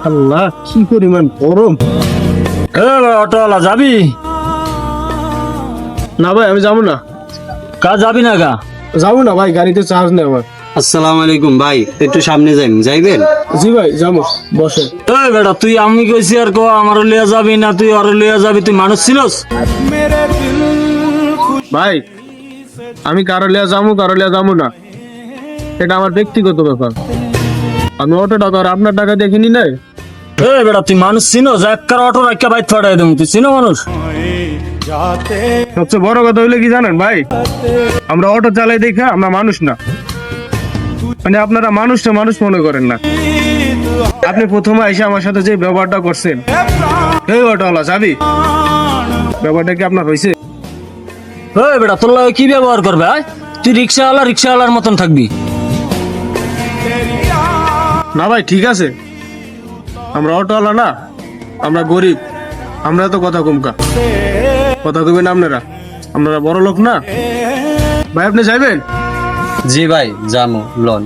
আল্লাহ, কি পরিমাণ গরম। অটোওয়ালা যাবি? না ভাই, আমি যাবো না। কা যাবি না গা? যাবো না ভাই, গাড়িতে চার্জ নেই আমার। আসসালামু আলাইকুম ভাই, একটু সামনে যাইবেন? জি ভাই, যাবো, বসে। এই বেটা, তুই আমি কইছি আর কো আমারও লিয়া যাবি না, তুই ওর লিয়া যাবি? তুই মানুষ ছিলস? ভাই, আমি কারো লিয়া যাবো না, এটা আমার ব্যক্তিগত ব্যাপার। আমি অটোটা তো আর আপনার টাকা দিয়ে কিনি নাই। এই বেটা, তুই মানুষ চিনোস? একবার অটো রাখা বাইক ফাটাই দেবো। তুই চিনো মানুষ? সবচেয়ে বড় কথা হইলে কি জানেন ভাই, আমরা অটো চালাই দেখে আমরা মানুষ না, মানে আপনারা মানুষটা মানুষ মনে করেন না। আপনি প্রথমে এসে আমার সাথে যে ব্যবহারটা করছেন, এই অটোওয়ালা যাবি, ব্যাপারটা কি আপনার হয়েছে? এই বেটা, তোর লাগে কি ব্যবহার করবে? তুই রিক্সাওয়ালার মতন থাকবি। না ভাই, ঠিক আছে, আমরা অটোওয়ালা না, আমরা গরিব, আমরা তো কথা কমকা কথা কবেন আপনারা বড় লোক না। ভাই, আপনি যাইবেন? জি ভাই, জানো লন।